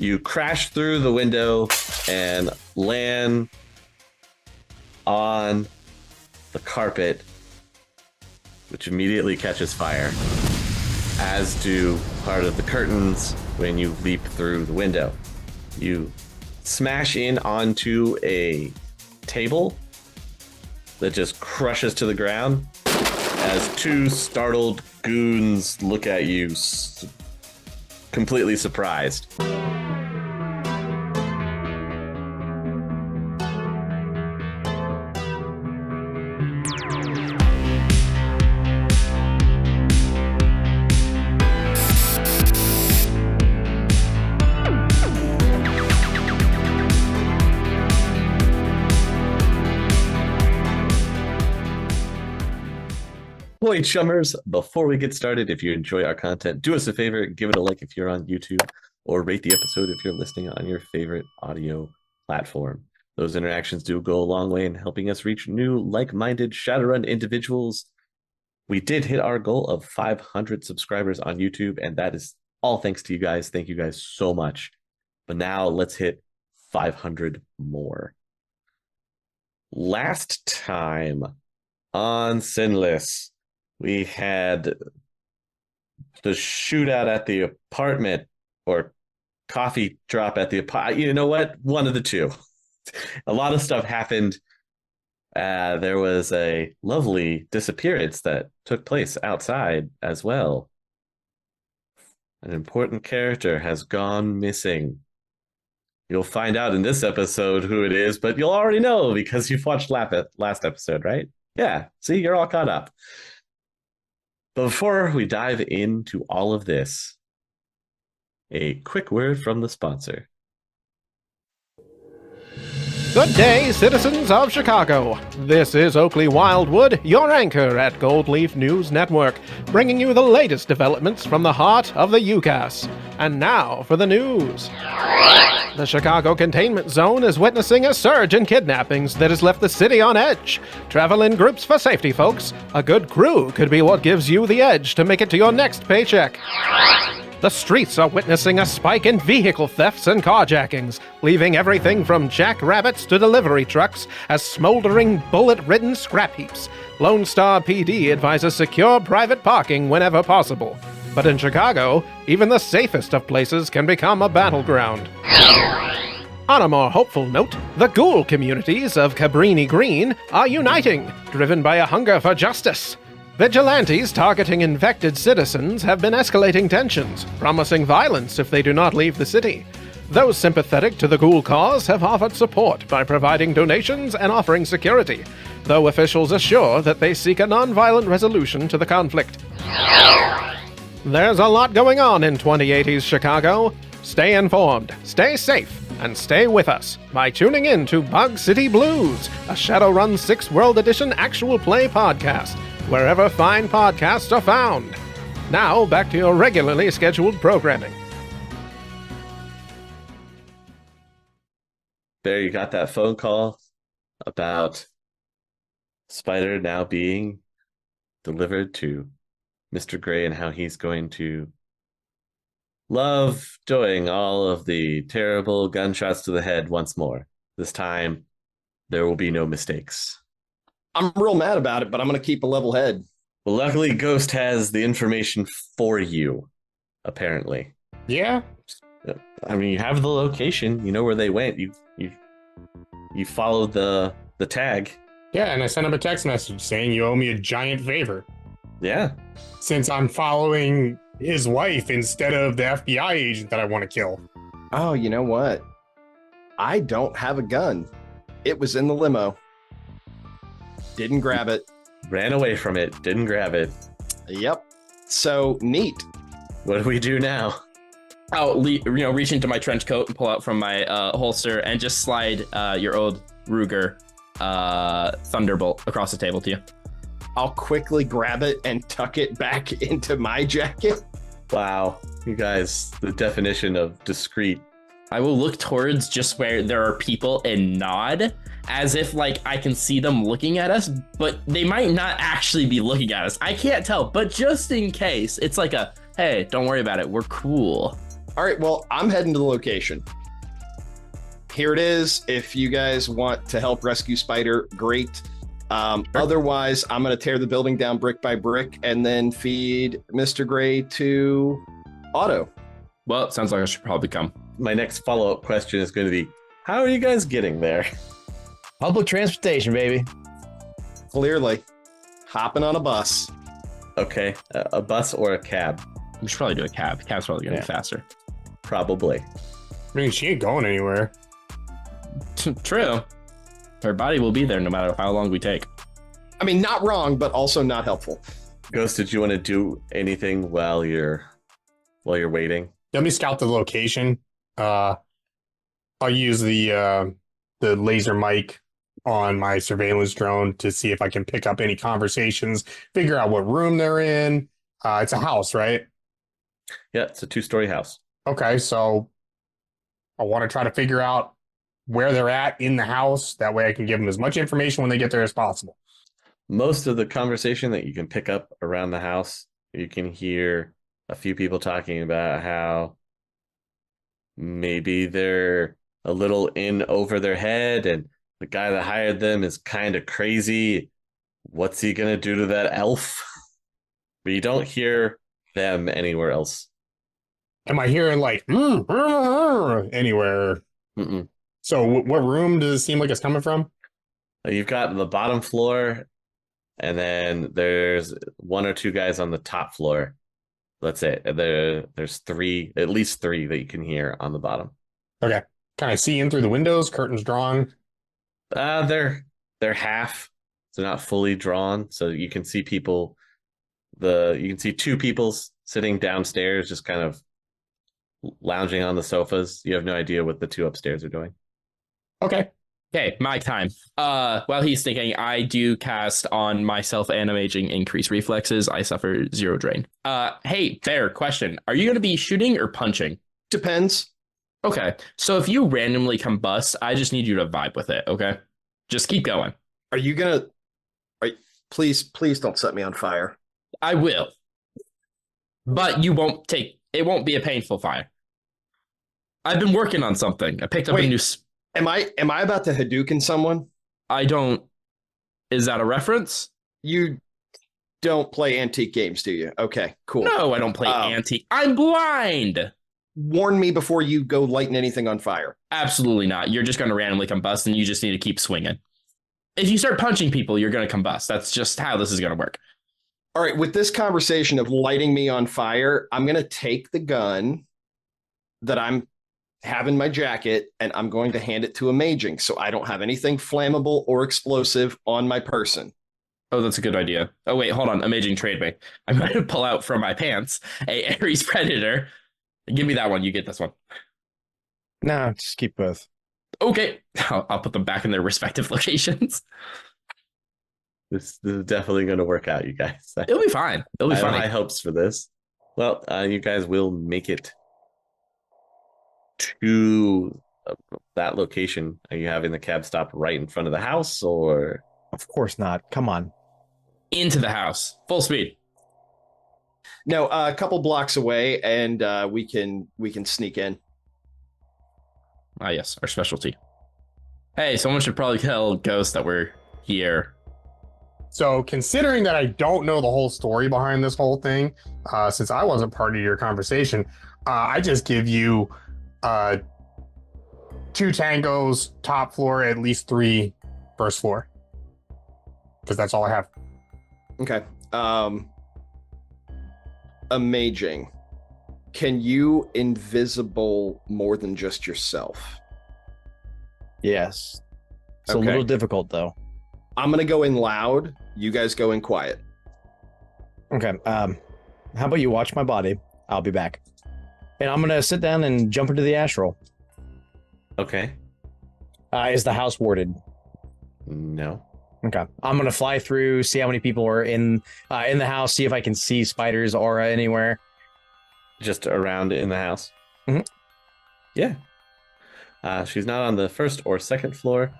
You crash through the window and land on the carpet, which immediately catches fire, as do part of the curtains when you leap through the window. You smash in onto a table that just crushes to the ground as two startled goons look at you, completely surprised. Boy, chummers, before we get started, if you enjoy our content, do us a favor, give it a like if you're on YouTube, or rate the episode if you're listening on your favorite audio platform. Those interactions do go a long way in helping us reach new, like-minded Shadowrun individuals. We did hit our goal of 500 subscribers on YouTube, and that is all thanks to you guys. Thank you guys so much. But now let's hit 500 more. Last time on SINless, we had the shootout at the apartment, or coffee drop at the apartment. You know what? One of the two. A lot of stuff happened. There was a lovely disappearance that took place outside as well. An important character has gone missing. You'll find out in this episode who it is, but you'll already know because you've watched last episode, right? Yeah, see, you're all caught up. But before we dive into all of this, a quick word from the sponsor. Good day, citizens of Chicago. This is Oakley Wildwood, your anchor at Gold Leaf News Network, bringing you the latest developments from the heart of the UCAS. And now for the news. The Chicago Containment Zone is witnessing a surge in kidnappings that has left the city on edge. Travel in groups for safety, folks. A good crew could be what gives you the edge to make it to your next paycheck. The streets are witnessing a spike in vehicle thefts and carjackings, leaving everything from jackrabbits to delivery trucks as smoldering, bullet-ridden scrap heaps. Lone Star PD advises secure private parking whenever possible. But in Chicago, even the safest of places can become a battleground. On a more hopeful note, the ghoul communities of Cabrini Green are uniting, driven by a hunger for justice. Vigilantes targeting infected citizens have been escalating tensions, promising violence if they do not leave the city. Those sympathetic to the ghoul cause have offered support by providing donations and offering security, though officials assure that they seek a non-violent resolution to the conflict. There's a lot going on in 2080's Chicago. Stay informed, stay safe, and stay with us by tuning in to Bug City Blues, a Shadowrun 6th World Edition actual play podcast, wherever fine podcasts are found. Now, back to your regularly scheduled programming. There you got that phone call about Spider now being delivered to Mr. Gray and how he's going to love doing all of the terrible gunshots to the head once more. This time, there will be no mistakes. I'm real mad about it, but I'm going to keep a level head. Well, luckily, Ghost has the information for you, apparently. Yeah. I mean, you have the location. You know where they went. You followed the tag. Yeah, and I sent him a text message saying you owe me a giant favor. Yeah. Since I'm following his wife instead of the FBI agent that I want to kill. Oh, you know what? I don't have a gun. It was in the limo. Didn't grab it. Ran away from it. Didn't grab it. Yep. So neat. What do we do now? I'll reach into my trench coat and pull out from my holster and just slide your old Ruger Thunderbolt across the table to you. I'll quickly grab it and tuck it back into my jacket. Wow. You guys, the definition of discreet. I will look towards just where there are people and nod as if like I can see them looking at us, but they might not actually be looking at us. I can't tell, but just in case, it's like a, hey, don't worry about it. We're cool. All right, well, I'm heading to the location. Here it is. If you guys want to help rescue Spider, great. Otherwise, I'm going to tear the building down brick by brick and then feed Mr. Gray to Otto. Well, it sounds like I should probably come. My next follow-up question is going to be, how are you guys getting there? Public transportation, baby. Clearly, hopping on a bus. Okay, a bus or a cab? We should probably do a cab. Cab's probably going to be faster. Probably. I mean, she ain't going anywhere. True. Her body will be there no matter how long we take. I mean, not wrong, but also not helpful. Ghost, did you want to do anything while you're waiting? Let me scout the location. I'll use the laser mic on my surveillance drone to see if I can pick up any conversations, figure out what room they're in. It's a house, right? Yeah, it's a 2-story house. Okay, so I want to try to figure out where they're at in the house. That way I can give them as much information when they get there as possible. Most of the conversation that you can pick up around the house, you can hear a few people talking about how maybe they're a little in over their head and the guy that hired them is kind of crazy. What's he going to do to that elf? But you don't hear them anywhere else. Am I hearing like anywhere? Mm-mm. So what room does it seem like it's coming from? You've got the bottom floor, and then there's 1 or 2 guys on the top floor. That's it. There's 3, at least 3 that you can hear on the bottom. Okay. Can I see in through the windows? Curtains drawn? They're half, so not fully drawn. So you can see people. You can see 2 people sitting downstairs, just kind of lounging on the sofas. You have no idea what the 2 upstairs are doing. Okay. Okay, my time. While he's thinking, I do cast on myself and Amaging increase reflexes. I suffer 0 drain. Hey, fair question. Are you going to be shooting or punching? Depends. Okay, so if you randomly combust, I just need you to vibe with it, okay? Just keep going. Are you gonna? Please don't set me on fire. I will. But you won't take... It won't be a painful fire. I've been working on something. I picked up a new... Am I about to Hadouken someone? I don't... Is that a reference? You don't play antique games, do you? Okay, cool. No, I don't play antique. I'm blind! Warn me before you go lighting anything on fire. Absolutely not. You're just going to randomly combust, and you just need to keep swinging. If you start punching people, you're going to combust. That's just how this is going to work. All right, with this conversation of lighting me on fire, I'm going to take the gun that I'm have in my jacket, and I'm going to hand it to Amaging, so I don't have anything flammable or explosive on my person. Oh, that's a good idea. Oh, wait, hold on. Amaging, trade me. I'm going to pull out from my pants a Ares Predator. Give me that one. You get this one. No, just keep both. Okay. I'll put them back in their respective locations. This is definitely going to work out, you guys. It'll be fine. It'll be I have funny. high hopes for this. Well, you guys will make it to that location. Are you having the cab stop right in front of the house, or? Of course not. Come on. Into the house. Full speed. No, a couple blocks away, and we can sneak in. Ah, yes, our specialty. Hey, someone should probably tell Ghost that we're here. So considering that I don't know the whole story behind this whole thing, since I wasn't part of your conversation, I just give you 2 tangos, top floor, at least 3 first floor. Because that's all I have. Okay. Amaging. Can you invisible more than just yourself? Yes. It's Okay. a little difficult, though. I'm going to go in loud. You guys go in quiet. Okay. How about you watch my body? I'll be back. And I'm going to sit down and jump into the astral. Okay. Is the house warded? No. Okay. I'm going to fly through, see how many people are in the house, see if I can see Spider's aura anywhere. Just around in the house. Mhm. Yeah. She's not on the first or second floor.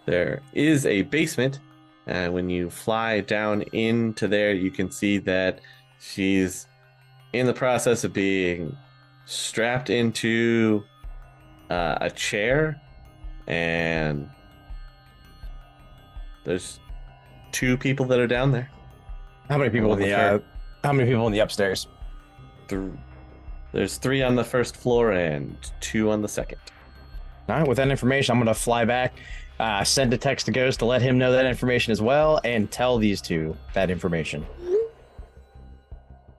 There is a basement. When you fly down into there, you can see that she's in the process of being strapped into a chair, and there's 2 people that are down there. How many people in the upstairs? There's 3 on the first floor and 2 on the second. All right, with that information, I'm going to fly back, send a text to Ghost to let him know that information as well, and tell these 2 that information.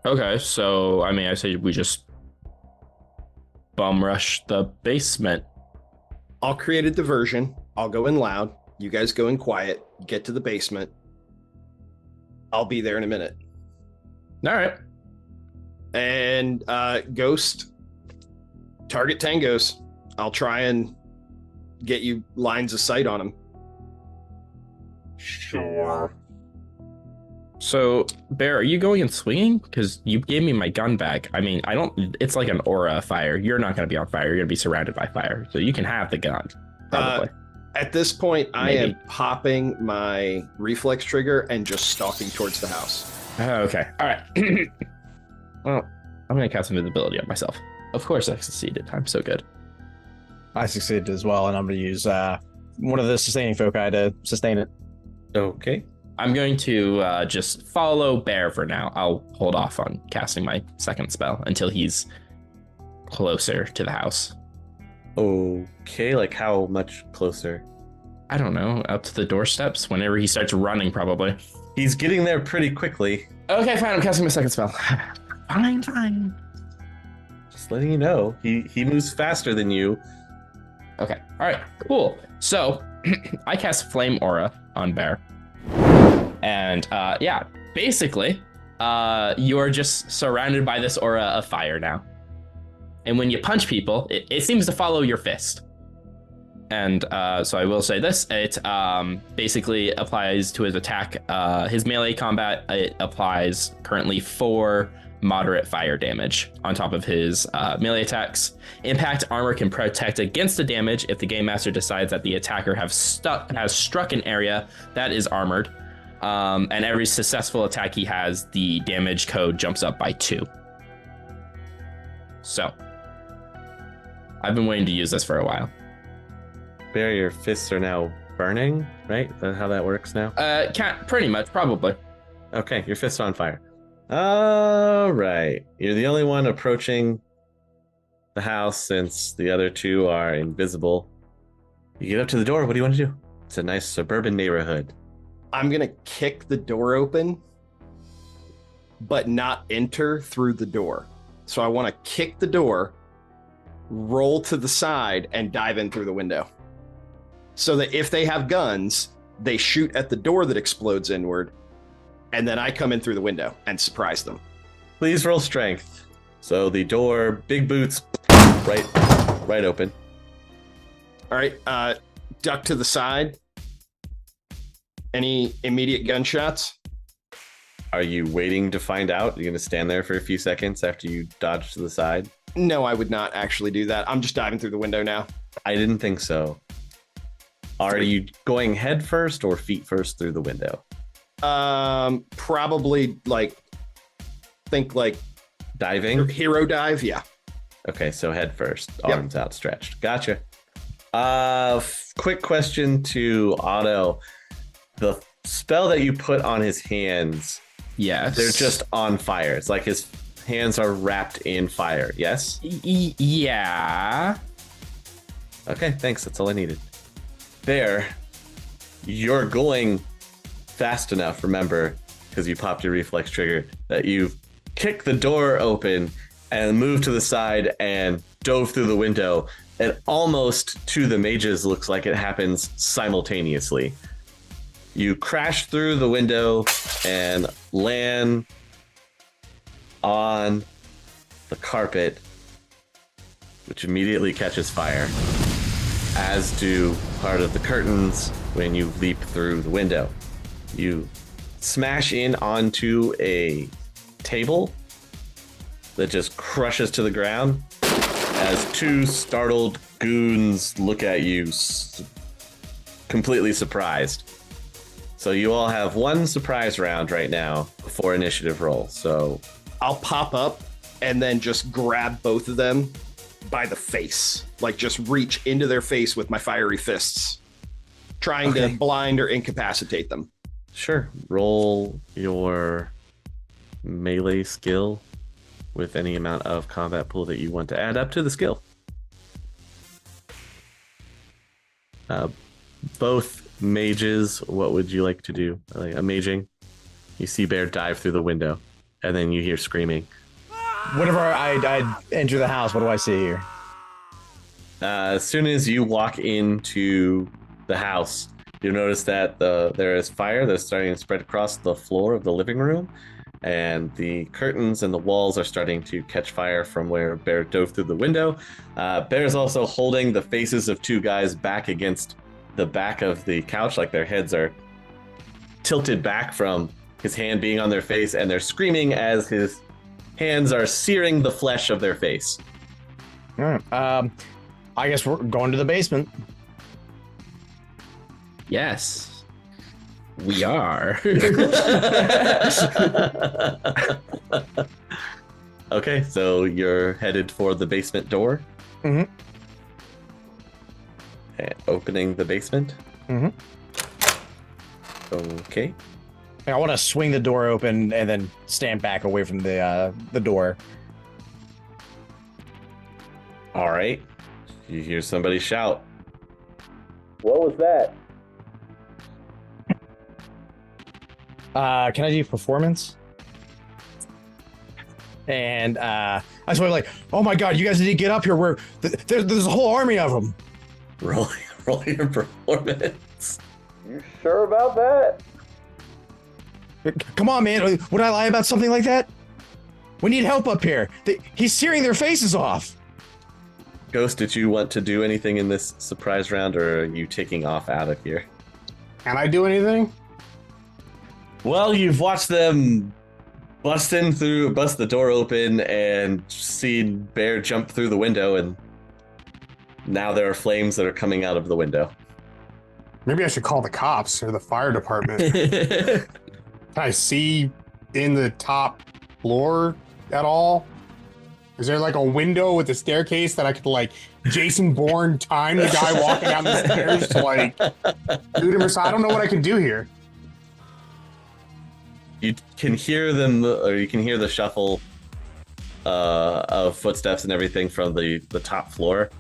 Okay, so I mean, I say we just bum rush the basement. I'll create a diversion. I'll go in loud. You guys go in quiet. Get to the basement. I'll be there in a minute. All right. And Ghost, target tangos. I'll try and get you lines of sight on him. Sure. So, Bear, are you going and swinging? Because you gave me my gun back. I mean, I don't. It's like an aura of fire. You're not going to be on fire. You're going to be surrounded by fire. So you can have the gun. Probably. At this point, I Maybe. am popping my reflex trigger and just stalking towards the house. Okay. All right. Well, I'm going to cast invisibility on myself. Of course I succeeded. I'm so good. I succeeded as well, and I'm going to use one of the sustaining foci to sustain it. Okay. I'm going to just follow Bear for now. I'll hold off on casting my second spell until he's closer to the house. Okay, like how much closer? I don't know, up to the doorsteps whenever he starts running, probably. He's getting there pretty quickly. Okay, fine. I'm casting my second spell. Fine. Just letting you know, he moves faster than you. Okay. All right. Cool. So I cast Flame Aura on Bear, and yeah, basically, you are just surrounded by this aura of fire now. And when you punch people, it seems to follow your fist. And so I will say this, it basically applies to his attack. His melee combat, it applies currently 4 moderate fire damage on top of his melee attacks. Impact armor can protect against the damage if the game master decides that the attacker has struck an area that is armored. And every successful attack he has, the damage code jumps up by 2. So I've been waiting to use this for a while. Bear, your fists are now burning, right? That's how that works now? Can't, pretty much, probably. Okay, your fists are on fire. All right. You're the only one approaching the house since the other 2 are invisible. You get up to the door. What do you want to do? It's a nice suburban neighborhood. I'm going to kick the door open, but not enter through the door. So I want to kick the door, roll to the side, and dive in through the window. So that if they have guns, they shoot at the door that explodes inward, and then I come in through the window and surprise them. Please roll strength. So the door, big boots, right open. All right, duck to the side. Any immediate gunshots? Are you waiting to find out? You're going to stand there for a few seconds after you dodge to the side? No, I would not actually do that. I'm just diving through the window now. I didn't think so. Are you going head first or feet first through the window? Probably think Diving? hero dive. Yeah. Okay, so head first, Yep. arms outstretched. Gotcha. Quick question to Otto. The spell that you put on his hands, Yes. they're just on fire. It's like his hands are wrapped in fire. Yes? Yeah. Okay, thanks. That's all I needed. There, you're going fast enough, remember, because you popped your reflex trigger, that you've kicked the door open and moved to the side and dove through the window. And almost to the mages looks like it happens simultaneously. You crash through the window and land on the carpet, which immediately catches fire, as do part of the curtains when you leap through the window. You smash in onto a table that just crushes to the ground as 2 startled goons look at you, completely surprised. So you all have 1 surprise round right now before initiative roll. So I'll pop up and then just grab both of them by the face. Like just reach into their face with my fiery fists, trying to blind or incapacitate them. Sure. Roll your melee skill with any amount of combat pool that you want to add up to the skill. Both mages, what would you like to do? Like Amaging, you see Bear dive through the window, and then you hear screaming. Whenever I enter the house, what do I see here? As soon as you walk into the house, you'll notice that there is fire that's starting to spread across the floor of the living room, and the curtains and the walls are starting to catch fire from where Bear dove through the window. Bear's also holding the faces of two guys back against the back of the couch, like their heads are tilted back from his hand being on their face, and they're screaming as his hands are searing the flesh of their face. All right. I guess we're going to the basement. Yes, we are. Okay, so you're headed for the basement door. Mm-hmm. And opening the basement. Mm-hmm. Okay. I want to swing the door open and then stand back away from the door. All right. You hear somebody shout. What was that? Can I do performance? And I swear, like, oh my god, you guys need to get up here. There's a whole army of them. Roll your performance. You sure about that? Come on, man. Would I lie about something like that? We need help up here. He's searing their faces off. Ghost, did you want to do anything in this surprise round, or are you taking off out of here? Can I do anything? Well, you've watched them bust the door open, and seen Bear jump through the window, and now there are flames that are coming out of the window. Maybe I should call the cops or the fire department. Can I see in the top floor at all? Is there like a window with a staircase that I could like Jason Bourne time the guy walking down the stairs to like shoot him or something? I don't know what I can do here. You can hear them, or you can hear the shuffle of footsteps and everything from the top floor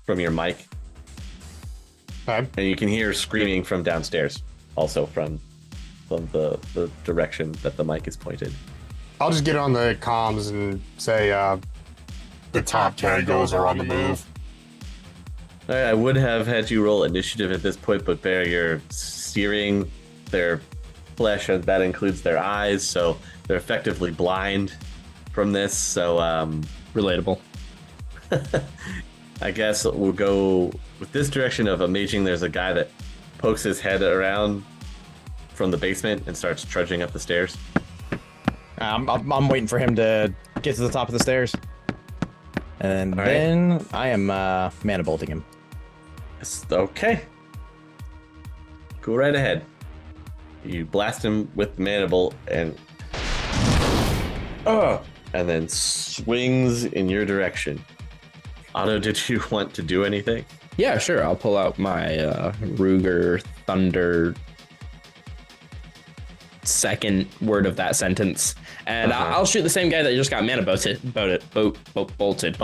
from your mic. Okay. And you can hear screaming from downstairs, also from the direction that the mic is pointed. I'll just get on the comms and say the top 10 goals are on the move. All right, I would have had you roll initiative at this point, but Bear, you're searing their flesh, and that includes their eyes, so they're effectively blind from this. So Relatable. I guess we'll go with this direction of Amaging. There's a guy that pokes his head around from the basement and starts trudging up the stairs. I'm waiting for him to get to the top of the stairs. And then I am mana bolting him. Okay. Go right ahead. You blast him with the mana bolt and then swings in your direction. Otto, did you want to do anything? Yeah, sure. I'll pull out my Ruger Thunder second word of that sentence, and I'll shoot the same guy that just got mana bolted. Mana bolted.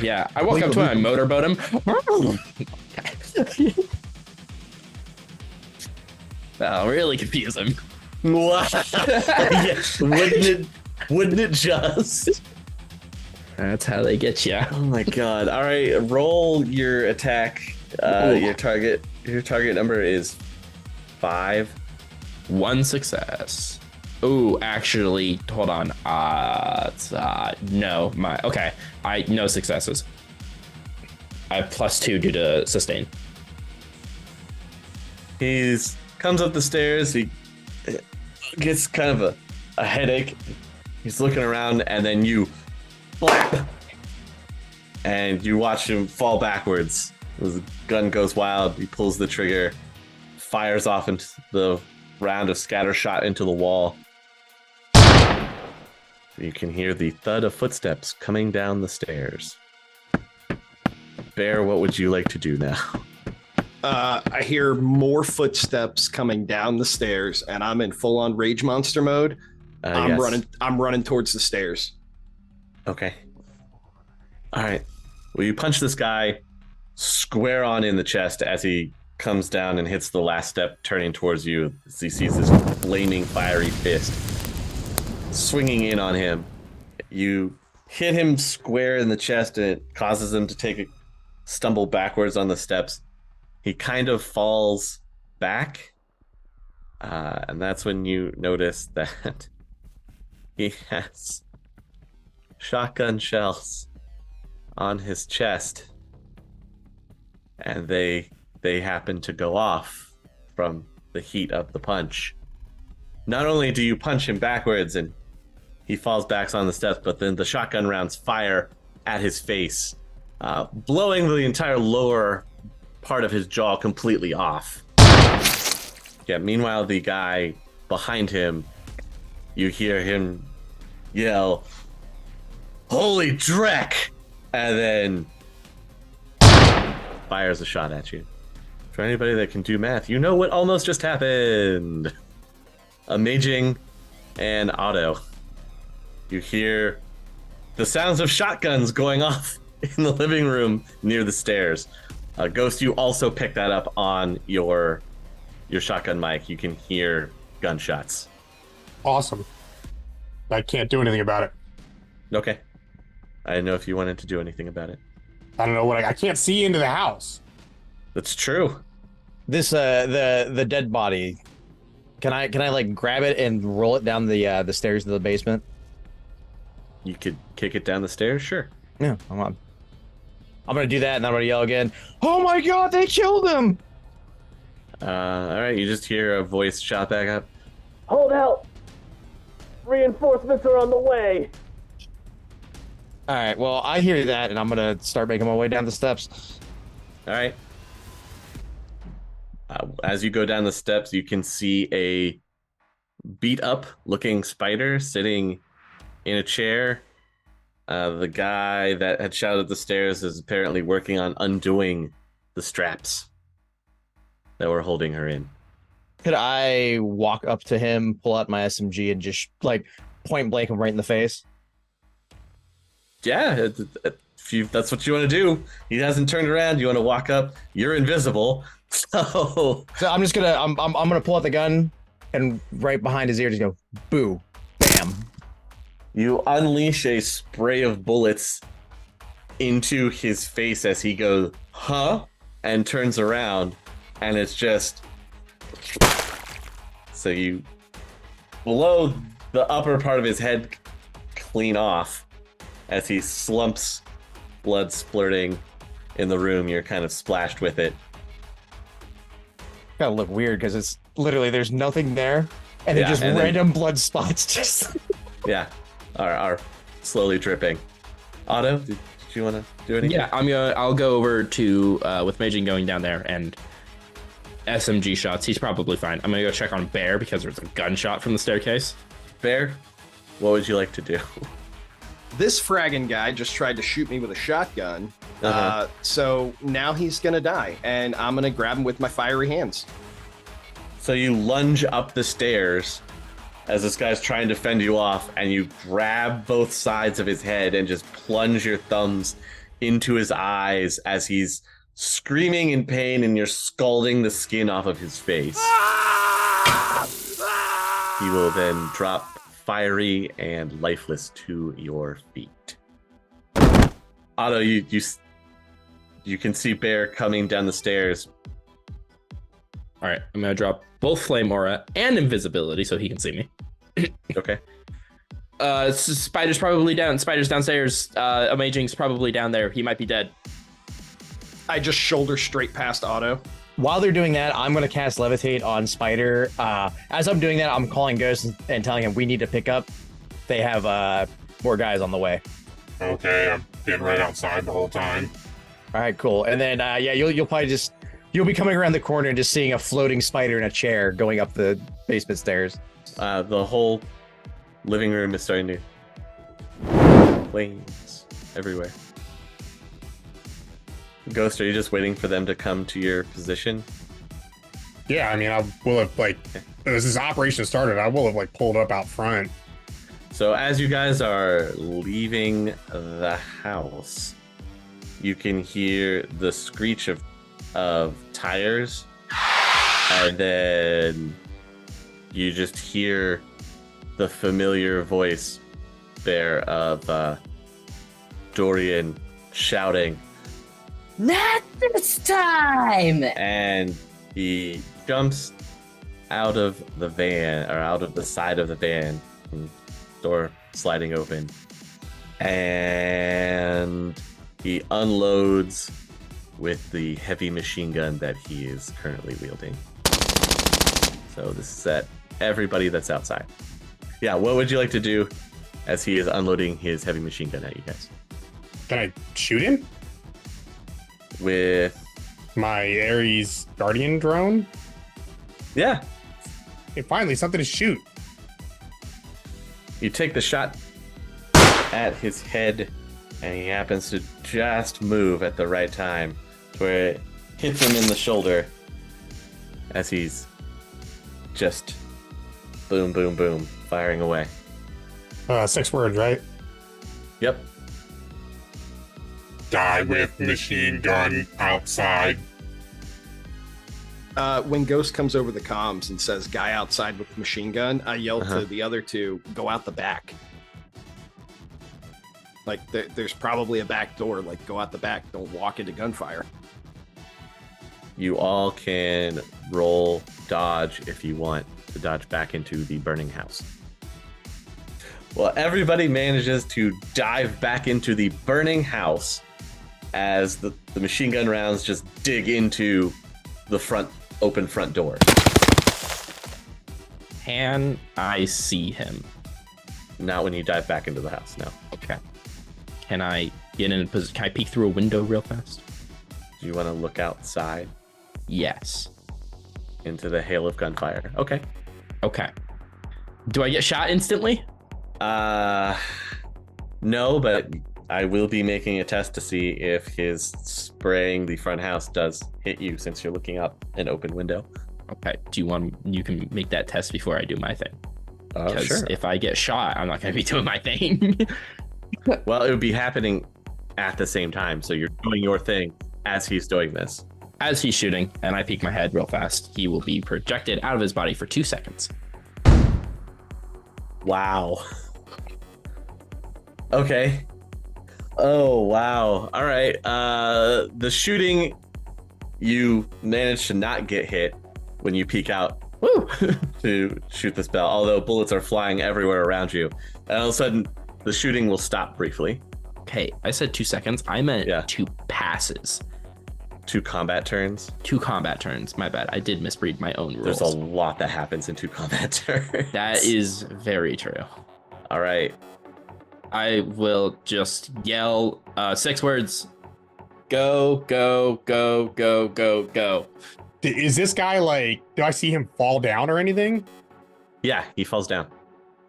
Yeah, I walk up to him, I motorboat him. That'll really confuse him. Yeah, wouldn't it just? That's how they get you. Oh my god! All right, roll your attack. Your target number is 5. 1 success. Ooh, actually, hold on. No, no successes. I have +2 due to sustain. He's comes up the stairs. He gets kind of a headache. He's looking around, and then you flap, and you watch him fall backwards. His gun goes wild. He pulls the trigger, fires off into the round of scatter shot into the wall. You can hear the thud of footsteps coming down the stairs. Bear, what would you like to do now? I hear more footsteps coming down the stairs, and I'm in full-on rage monster mode. Yes. I'm running towards the stairs. Okay. All right. Well, you punch this guy square on in the chest as he comes down and hits the last step, turning towards you as he sees this flaming, fiery fist swinging in on him. You hit him square in the chest, and it causes him to take a stumble backwards on the steps. He kind of falls back, and that's when you notice that he has shotgun shells on his chest, and they happen to go off from the heat of the punch. Not only do you punch him backwards and he falls back on the steps, but then the shotgun rounds fire at his face, blowing the entire lower part of his jaw completely off. Yeah, meanwhile, the guy behind him, you hear him yell, "Holy Drek!" and then fires a shot at you. For anybody that can do math, you know what almost just happened. Amaging and Otto, you hear the sounds of shotguns going off in the living room near the stairs. Ghost, you also pick that up on your shotgun mic. You can hear gunshots. Awesome. I can't do anything about it. Okay. I didn't know if you wanted to do anything about it. I don't know what I can't see into the house. That's true. This the dead body. Can I like grab it and roll it down the stairs to the basement? You could kick it down the stairs, sure. Yeah, I'm gonna do that, and I'm gonna yell again. Oh my God, they killed him! All right, you just hear a voice shout back up. Hold out! Reinforcements are on the way! All right, well, I hear that, and I'm gonna start making my way down the steps. All right. As you go down the steps, you can see a beat-up looking spider sitting in a chair. The guy that had shouted the stairs is apparently working on undoing the straps that were holding her in. Could I walk up to him, pull out my SMG, and just like point blank him right in the face? Yeah, if that's what you want to do. He hasn't turned around. You want to walk up. You're invisible. So I'm just gonna I'm gonna pull out the gun and right behind his ear just go boo, bam. you unleash a spray of bullets into his face as he goes, huh? And turns around, and it's just... So you blow the upper part of his head clean off as he slumps, blood splurting in the room. You're kind of splashed with it. Gotta look weird because it's literally there's nothing there, and Yeah, they're just and then- random blood spots. Just Yeah, are slowly dripping. Otto, did you want to do anything? Yeah, I'll go over to with Maging going down there and SMG shots. He's probably fine. I'm gonna go check on Bear because there's a gunshot from the staircase. Bear, what would you like to do? This fragging guy just tried to shoot me with a shotgun. Uh-huh. So now he's gonna die, and I'm gonna grab him with my fiery hands. So you lunge up the stairs as this guy's trying to fend you off, and you grab both sides of his head and just plunge your thumbs into his eyes as he's screaming in pain, and you're scalding the skin off of his face. He will then drop fiery and lifeless to your feet. Otto, you can see Bear coming down the stairs. All right, I'm gonna drop both flame aura and invisibility so he can see me. Okay. Spider's probably down. Spider's downstairs. Amaging's probably down there. He might be dead. I just shoulder straight past Otto. While they're doing that, I'm gonna cast Levitate on Spider. As I'm doing that, I'm calling Ghost and telling him we need to pick up. They have more guys on the way. Okay, I've been right outside the whole time. All right, cool. And then yeah, you'll probably just you'll be coming around the corner and just seeing a floating spider in a chair going up the basement stairs. The whole living room is starting to flames everywhere. Ghost, are you just waiting for them to come to your position? Yeah, I mean, I will have as this operation started, I will have pulled up out front. So as you guys are leaving the house, you can hear the screech of tires, and then you just hear the familiar voice there of Dorian shouting, Not this time! and he jumps out of the van, or out of the side of the van, door sliding open, and he unloads with the heavy machine gun that he is currently wielding. So this is at everybody that's outside. Yeah, what would you like to do as he is unloading his heavy machine gun at you guys? Can I shoot him? With My Ares Guardian drone? yeah, Hey, finally, something to shoot. you take the shot at his head, and he happens to just move at the right time to where it hits him in the shoulder as he's just boom, boom, boom, firing away. 6 words, right? Yep. Die with machine gun outside. When Ghost comes over the comms and says "guy outside with the machine gun," I yell to the other two, "Go out the back!" Like there's probably a back door. Like, go out the back. Don't walk into gunfire. You all can roll dodge if you want to dodge back into the burning house. Well, everybody manages to dive back into the burning house as the machine gun rounds just dig into the open front door. Can I see him? Not when you dive back into the house, no. Okay. Can I get in a position? Can I peek through a window real fast? Do you want to look outside Yes. into the hail of gunfire? Okay. Okay. Do I get shot instantly? No, but I will be making a test to see if his spraying the front house does hit you, since you're looking out an open window. Okay. You can make that test before I do my thing. Because Sure. if I get shot, I'm not going to be doing my thing. Well, it would be happening at the same time, so you're doing your thing as he's doing this. As he's shooting, and I peek my head real fast, he will be projected out of his body for 2 seconds. Wow. Okay. Oh, wow. All right. The shooting, you managed to not get hit when you peek out Woo! to shoot the spell, although bullets are flying everywhere around you. And all of a sudden, the shooting will stop briefly. Okay, I said 2 seconds. I meant Yeah. 2 passes. 2 combat turns. 2 combat turns. My bad. I did misread my own rules. There's a lot that happens in 2 combat turns. That is very true. All right. I will just yell 6 words. Go, go, go, go, go, go. Is this guy do I see him fall down or anything? Yeah, he falls down.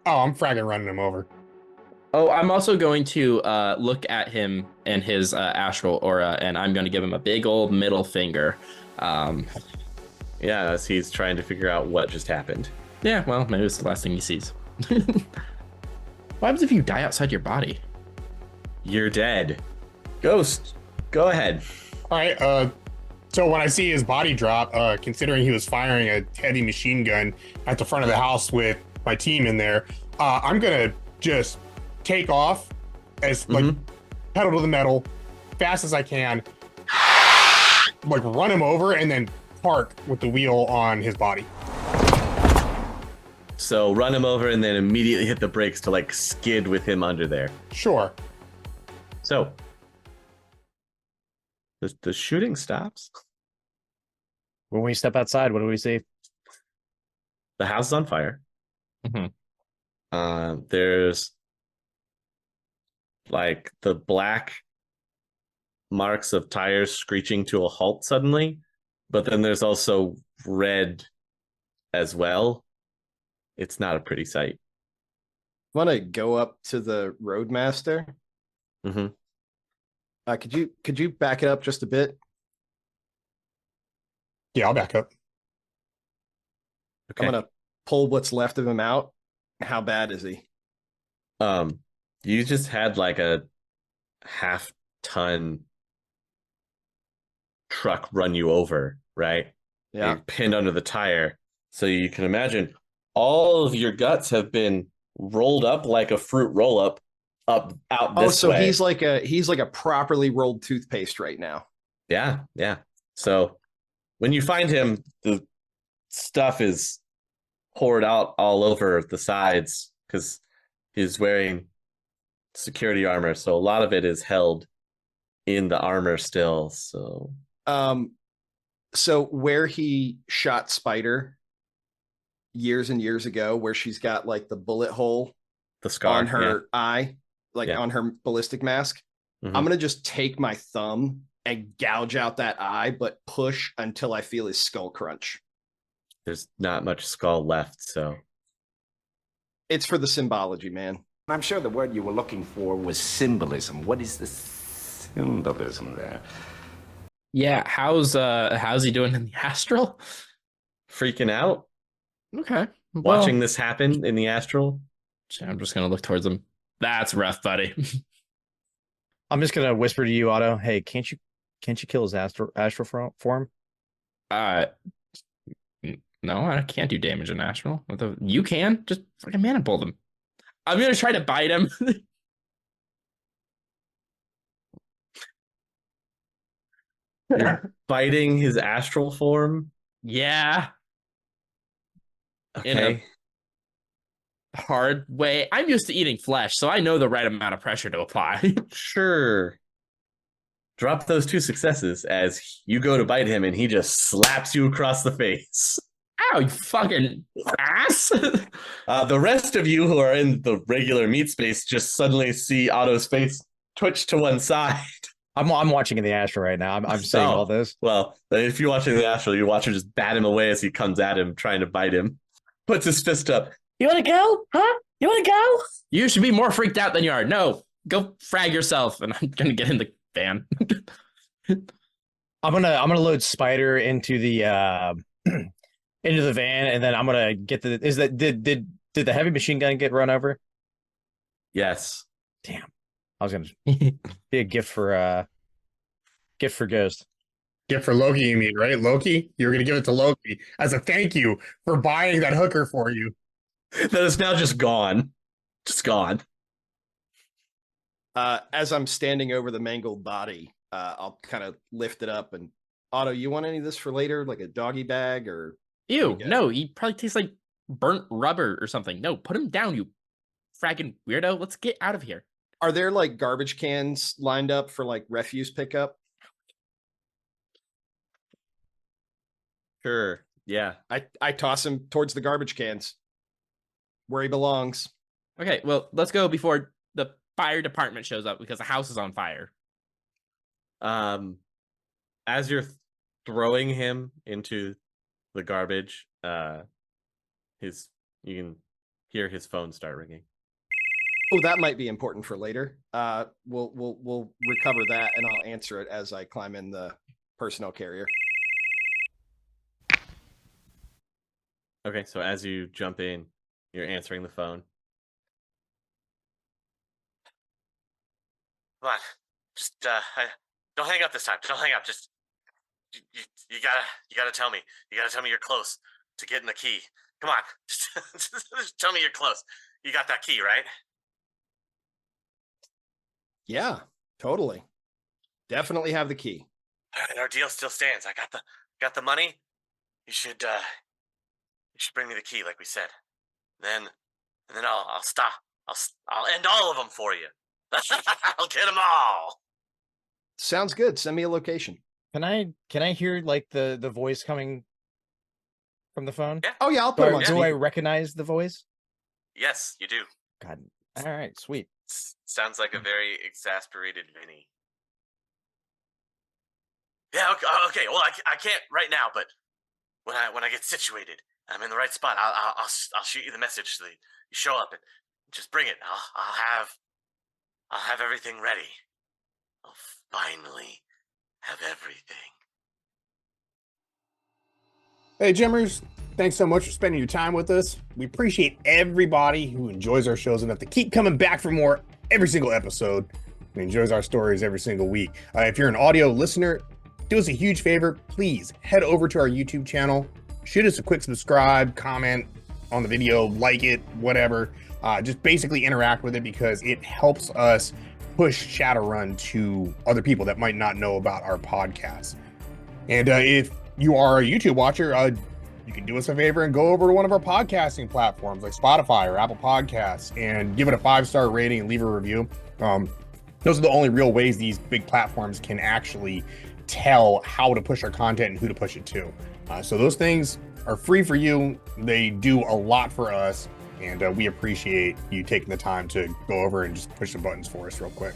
Oh, I'm fragging running him over. Oh, I'm also going to look at him and his astral aura, and I'm going to give him a big old middle finger. Yeah, as he's trying to figure out what just happened. Yeah, well, maybe it's the last thing he sees. What happens if you die outside your body? You're dead. Ghost, go ahead. All right. So when I see his body drop, considering he was firing a heavy machine gun at the front of the house with my team in there, I'm gonna just take off as pedal to the metal, fast as I can, run him over and then park with the wheel on his body. So run him over and then immediately hit the brakes to skid with him under there. Sure. So the shooting stops. When we step outside, what do we see? The house is on fire. Mm-hmm. There's the black marks of tires screeching to a halt suddenly, but then there's also red as well. It's not a pretty sight. Want to go up to the roadmaster Mm-hmm. Could you back it up just a bit? Yeah, I'll back up. I'm gonna pull what's left of him out. How bad is he? You just had like a half-ton truck run you over, right? Yeah. You're pinned under the tire. So you can imagine all of your guts have been rolled up like a fruit roll-up up out Oh, this so way. he's like a properly rolled toothpaste right now. Yeah, yeah. So when you find him, the stuff is poured out all over the sides because he's wearing security armor. So a lot of it is held in the armor still. So where he shot Spider years and years ago, where she's got like the bullet hole The scar on her eye, like on her ballistic mask, Mhm. I'm gonna just take my thumb and gouge out that eye, but push until I feel his skull crunch. There's not much skull left, so It's for the symbology, man. I'm sure the word you were looking for was symbolism. What is the symbolism there? Yeah, how's he doing in the astral? freaking out, Okay. watching this happen in the astral. I'm just gonna look towards him. That's rough, buddy. I'm just gonna whisper to you, Otto. Hey, can't you kill his astral form? No, I can't do damage in astral. You can just fucking manifold him. I'm gonna try to bite him. You're biting his astral form. Yeah, in Okay. a hard way. I'm used to eating flesh, so I know the right amount of pressure to apply. Sure. Drop those 2 successes as you go to bite him and he just slaps you across the face. Ow, you fucking ass! The rest of you who are in the regular meat space just suddenly see Otto's face twitch to one side. I'm watching in the astral right now. I'm seeing all this. Well, if you're watching the astral, you watch him just bat him away as he comes at him, trying to bite him. Puts his fist up. You wanna go? Huh? You wanna go? You should be more freaked out than you are. No, go frag yourself, and I'm gonna get in the van. I'm gonna load Spider into the into the van, and then I'm gonna get the. Is that did the heavy machine gun get run over? Yes. Damn, I was gonna be a gift for Ghost. Gift for Loki, you mean, right? Loki? You were going to give it to Loki as a thank you for buying that hooker for you. That is now just gone. Just gone. As I'm standing over the mangled body, I'll kind of lift it up and Otto, you want any of this for later, like a doggy bag or? Ew, no, he probably tastes like burnt rubber or something. No, put him down, you fragging weirdo. Let's get out of here. Are there like garbage cans lined up for like refuse pickup? Sure. Yeah. I toss him towards the garbage cans where he belongs. Okay, well, let's go before the fire department shows up because the house is on fire. As you're throwing him into the garbage, you can hear his phone start ringing. Oh, that might be important for later. We'll recover that and I'll answer it as I climb in the personnel carrier. Okay, so as you jump in, you're answering the phone. Come on, just don't hang up this time. Don't hang up. Just you gotta tell me. You gotta tell me you're close to getting the key. Come on, just tell me you're close. You got that key, right? Yeah, totally. Definitely have the key. All right, our deal still stands. I got the money. You should bring me the key, like we said. Then I'll stop. I'll end all of them for you. I'll get them all. Sounds good. Send me a location. Can I hear like the voice coming from the phone? Yeah. Oh yeah, I'll put him on Do I speaker. recognize the voice? Yes, you do. God. All right, sweet. Sounds like a very exasperated Vinny. Yeah. Okay. Well, I can't right now, but when I get situated, I'm in the right spot. I'll shoot you the message so that you show up and just bring it. I'll have I'll have everything ready. I'll finally have everything. Hey, Jimmers, thanks so much for spending your time with us. We appreciate everybody who enjoys our shows enough to keep coming back for more every single episode and enjoys our stories every single week. If you're an audio listener, do us a huge favor. Please head over to our YouTube channel, shoot us a quick subscribe, comment on the video, like it, whatever. Just basically interact with it because it helps us push Shadowrun to other people that might not know about our podcast. And if you are a YouTube watcher, you can do us a favor and go over to one of our podcasting platforms like Spotify or Apple Podcasts and give it a 5-star rating and leave a review. Those are the only real ways these big platforms can actually tell how to push our content and who to push it to. So those things are free for you. They do a lot for us, and we appreciate you taking the time to go over and just push the buttons for us real quick.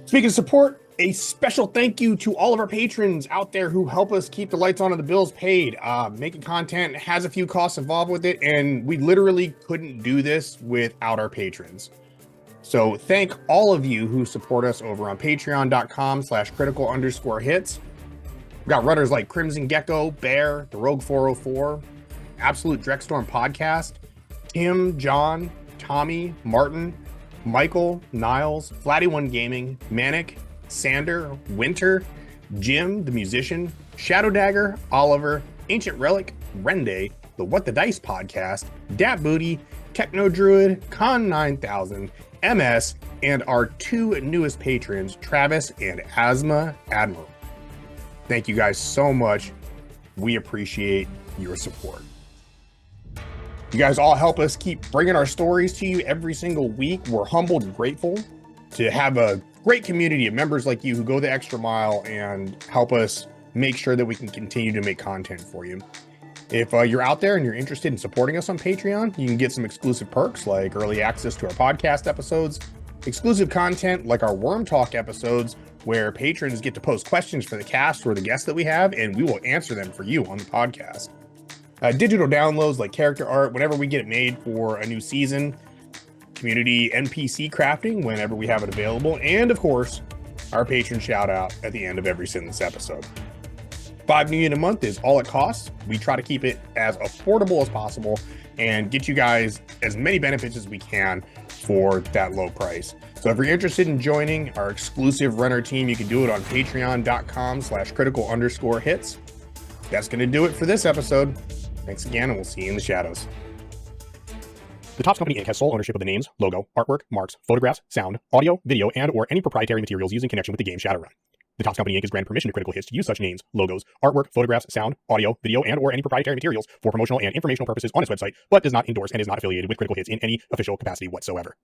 Speaking of support, a special thank you to all of our patrons out there who help us keep the lights on and the bills paid. Making content has a few costs involved with it, and we literally couldn't do this without our patrons. So thank all of you who support us over on patreon.com/critical_hits. We got runners like Crimson Gecko, Bear, The Rogue 404, Absolute Drekstorm Podcast, Tim, John, Tommy, Martin, Michael, Niles, Flatty1 Gaming, Manic, Sander, Winter, Jim, the musician, Shadow Dagger, Oliver, Ancient Relic, Rende, the What the Dice podcast, Dat Booty, Techno Druid, Con 9000, MS, and our two newest patrons, Travis and Asthma Admiral. Thank you guys so much. We appreciate your support. You guys all help us keep bringing our stories to you every single week. We're humbled and grateful to have a great community of members like you who go the extra mile and help us make sure that we can continue to make content for you. If you're out there and you're interested in supporting us on Patreon, you can get some exclusive perks like early access to our podcast episodes, exclusive content like our Worm Talk episodes, where patrons get to post questions for the cast or the guests that we have, and we will answer them for you on the podcast. Digital downloads like character art whenever we get it made for a new season, community NPC crafting whenever we have it available, and of course, our patron shout out at the end of every SINless episode. $5 million a month is all it costs. We try to keep it as affordable as possible and get you guys as many benefits as we can for that low price. So if you're interested in joining our exclusive runner team, you can do it on patreon.com/critical_hits. That's going to do it for this episode. Thanks again, and we'll see you in the shadows. The Topps Company Inc. has sole ownership of the names, logo, artwork, marks, photographs, sound, audio, video, and or any proprietary materials used in connection with the game Shadowrun. The Topps Company Inc. has granted permission to Critical Hits to use such names, logos, artwork, photographs, sound, audio, video, and or any proprietary materials for promotional and informational purposes on its website, but does not endorse and is not affiliated with Critical Hits in any official capacity whatsoever.